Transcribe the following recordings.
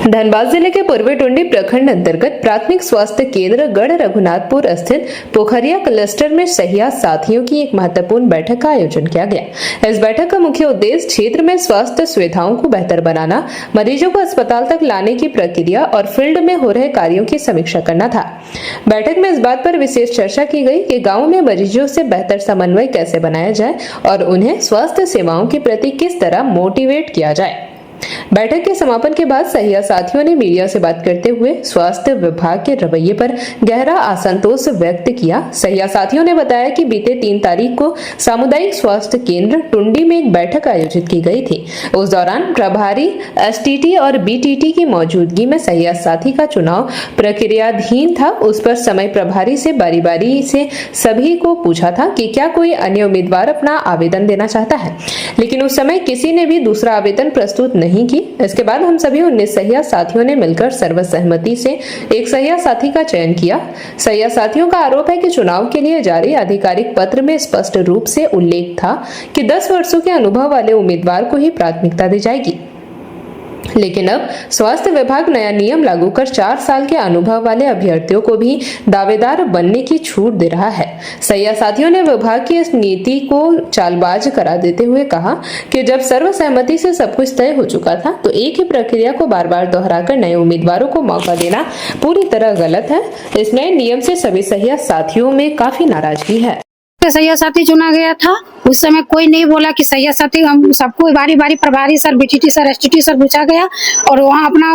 धनबाद जिले के पूर्वी टुंडी प्रखंड अंतर्गत प्राथमिक स्वास्थ्य केंद्र गढ़ रघुनाथपुर स्थित पोखरिया क्लस्टर में सहिया साथियों की एक महत्वपूर्ण बैठक का आयोजन किया गया। इस बैठक का मुख्य उद्देश्य क्षेत्र में स्वास्थ्य सुविधाओं को बेहतर बनाना, मरीजों को अस्पताल तक लाने की प्रक्रिया और फील्ड में हो रहे कार्यों की समीक्षा करना था। बैठक में इस बात पर विशेष चर्चा की गई कि गाँव में मरीजों से बेहतर समन्वय कैसे बनाया जाए और उन्हें स्वास्थ्य सेवाओं के प्रति किस तरह मोटिवेट किया जाए। बैठक के समापन के बाद सहिया साथियों ने मीडिया से बात करते हुए स्वास्थ्य विभाग के रवैये पर गहरा असंतोष व्यक्त किया। सहिया साथियों ने बताया कि बीते 3 तारीख को सामुदायिक स्वास्थ्य केंद्र टुंडी में एक बैठक आयोजित की गई थी। उस दौरान प्रभारी एसटीटी और बीटीटी की मौजूदगी में सहिया साथी का चुनाव प्रक्रियाधीन था। उस पर समय प्रभारी से बारी बारी से सभी को पूछा था कि क्या कोई अन्य उम्मीदवार अपना आवेदन देना चाहता है, लेकिन उस समय किसी ने भी दूसरा आवेदन प्रस्तुत नहीं की। इसके बाद हम सभी 19 सहिया साथियों ने मिलकर सर्वसहमति से एक सहिया साथी का चयन किया। सहिया साथियों का आरोप है कि चुनाव के लिए जारी आधिकारिक पत्र में स्पष्ट रूप से उल्लेख था कि 10 वर्षों के अनुभव वाले उम्मीदवार को ही प्राथमिकता दी जाएगी, लेकिन अब स्वास्थ्य विभाग नया नियम लागू कर 4 साल के अनुभव वाले अभ्यर्थियों को भी दावेदार बनने की छूट दे रहा है। सहिया साथियों ने विभाग की इस नीति को चालबाज करार देते हुए कहा कि जब सर्वसहमति से सब कुछ तय हो चुका था तो एक ही प्रक्रिया को बार बार दोहराकर नए उम्मीदवारों को मौका देना पूरी तरह गलत है। इस नए नियम से सभी सहिया साथियों में काफी नाराजगी है। सहिया साथी चुना गया था, उस समय कोई नहीं बोला कि सहिया साथी, हम सबको बारी बारी प्रभारी sir, BTT sir, STT sir पूछा गया और वहाँ अपना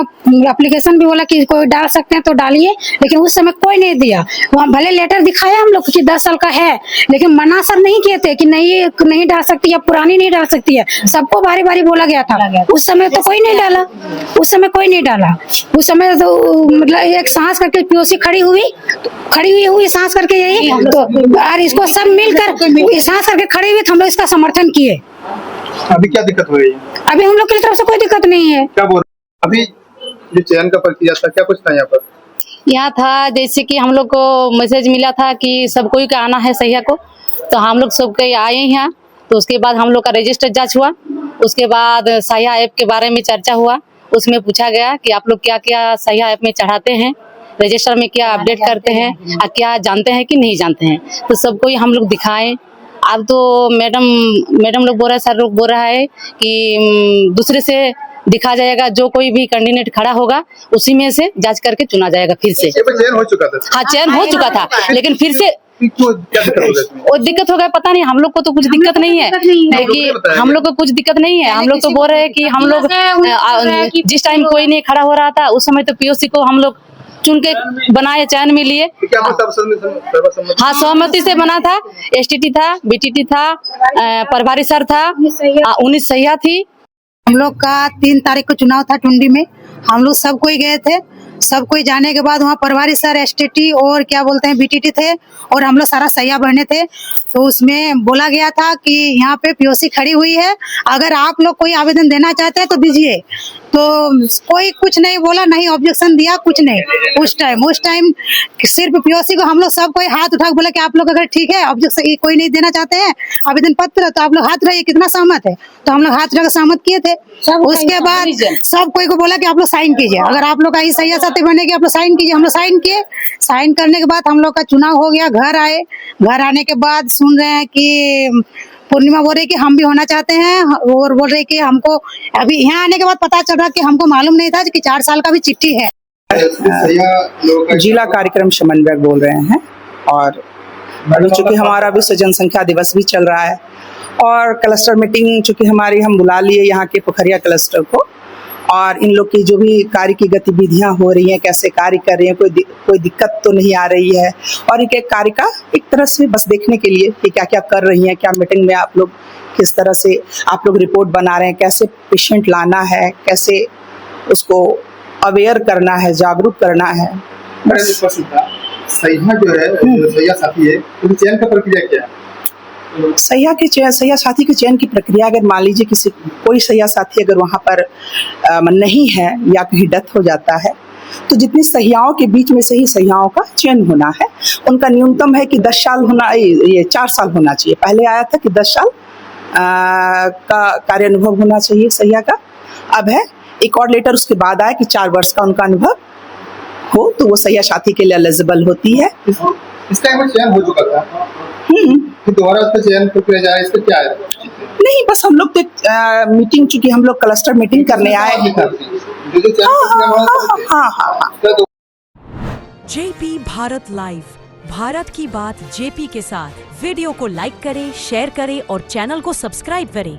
एप्लीकेशन भी बोला कि कोई डाल सकते हैं तो डालिए, लेकिन उस समय कोई नहीं दिया। वहाँ भले लेटर दिखाया हम लोग कि 10 साल का है, लेकिन मना सर नहीं किए थे कि नहीं डाल सकती या पुरानी नहीं डाल सकती है। सबको बारी बारी बोला गया था। उस समय तो कोई नहीं डाला, उस समय कोई नहीं डाला। उस समय तो मतलब एक सांस करके पीओसी खड़ी हुई सांस करके यही तो, और इसको सब मिलकर सांस करके खड़ी हुई, हम लोग इसका समर्थन किए। अभी क्या दिक्कत हो रही है? अभी हम लोग की तरफ से कोई दिक्कत नहीं है। क्या बोल अभी जो चयन का प्रक्रिया था, क्या कुछ था यहाँ पर? यहाँ था जैसे कि हम लोग को मैसेज मिला था कि सब कोई का आना है सहिया को, तो हम लोग सब के आए यहाँ। तो उसके बाद हम लोग का रजिस्टर जांच हुआ, उसके बाद सहिया ऐप के बारे में चर्चा हुआ। उसमें पूछा गया कि आप लोग क्या क्या सहिया ऐप में चढ़ाते हैं, रजिस्टर में क्या अपडेट करते हैं और क्या जानते हैं कि नहीं जानते हैं। तो सबको हम लोग दिखाएं। अब तो मैडम लोग बोल रहा है, सर लोग बोल रहा है कि दूसरे से दिखा जाएगा, जो कोई भी कैंडिडेट खड़ा होगा उसी में से जांच करके चुना जाएगा फिर से। चयन हो चुका था? हाँ, चयन हो चुका था, लेकिन फिर से वो दिक्कत हो गया, पता नहीं। हम लोग को तो कुछ दिक्कत नहीं है, देखिए हम लोग को कुछ दिक्कत नहीं है। हम लोग तो बोल रहे हैं कि हम लोग जिस टाइम कोई नहीं खड़ा हो रहा था उस समय तो पीओसी को हम लोग चुन के बनाए, चयन में लिए। हाँ, सहमति से बना था। एसटीटी था, बीटीटी था, प्रभारी सर था, 19 सहिया थी। हम लोग का 3 तारीख को चुनाव था टुंडी में। हम लोग सब कोई गए थे। सब कोई जाने के बाद वहाँ प्रभारी सर, एसटीटी और क्या बोलते हैं बीटीटी थे और हम लोग सारा सहिया बहने थे। तो उसमें बोला गया था कि यहाँ पे पीओसी खड़ी हुई है, अगर आप लोग कोई आवेदन देना चाहते हैं तो दीजिए। तो कोई कुछ नहीं बोला, नहीं ऑब्जेक्शन दिया, कुछ नहीं। उस टाइम सिर्फ पीओसी को हम लोग सब कोई हाथ उठा के बोला कि आप लोग अगर ठीक है, ऑब्जेक्शन कोई नहीं देना चाहते हैं आवेदन पत्र, तो आप लोग हाथ उठाइए, कितना सहमत है। तो हम लोग हाथ उठा के सहमत किए थे। उसके बाद सब कोई को बोला कि आप लोग साइन कीजिए, अगर आप लोग का सहिया साथी बनेगी आप लोग साइन कीजिए। हम लोग साइन किए। साइन करने के बाद हम लोग का चुनाव हो गया। घर आए, घर आने के बाद सुन रहे हैं कि पूर्णिमा बोल रही कि हम भी होना चाहते हैं और बोल रही कि हमको अभी यहाँ आने के बाद पता चल रहा कि हमको मालूम नहीं था कि 4 साल का भी चिट्ठी है। जिला कार्यक्रम समन्वयक बोल रहे हैं और चूंकि हमारा विश्व जनसंख्या दिवस भी चल रहा है और क्लस्टर मीटिंग चूंकि हमारी हम बुला लिए यहाँ के पोखरिया क्लस्टर को, और इन लोग की जो भी कार्य की गतिविधियां हो रही हैं, कैसे कार्य कर रही हैं, कोई दिक्कत तो नहीं आ रही है। और इनके कार्य का एक तरह से बस देखने के लिए कि क्या क्या कर रही हैं, क्या मीटिंग में आप लोग किस तरह से आप लोग रिपोर्ट बना रहे हैं, कैसे पेशेंट लाना है, कैसे उसको अवेयर करना है, जागरूक करना है। सहिया जो है, सहिया साथी है, उनकी चयन का प्रक्रिया क्या है? सहिया साथी के चयन की प्रक्रिया, अगर मान लीजिए कोई सहिया साथी अगर वहाँ पर नहीं है या कहीं डेथ हो जाता है तो जितनी सहियाओं के बीच में से ही सहियाओं का चयन होना है। उनका न्यूनतम है कि 10 साल होना, ये 4 साल होना चाहिए। पहले आया था कि 10 साल का कार्य अनुभव होना चाहिए सहिया का, अब है एक और लेटर उसके बाद आया कि 4 वर्ष का उनका अनुभव हो तो वो सहिया साथी के लिए एलिजिबल होती है। इस टाइम में चयन हो चुका था, फिर दोबारा उस पर चयन प्रक्रिया जा रहा है, इसका क्या है? नहीं, बस हम लोग तो मीटिंग, चूंकि हम लोग क्लस्टर मीटिंग करने आए हैं। जो चयन हाँ। जेपी भारत लाइव, भारत की बात जेपी के साथ। वीडियो को लाइक करें, शेयर करें और चैनल को सब्सक्राइब करें।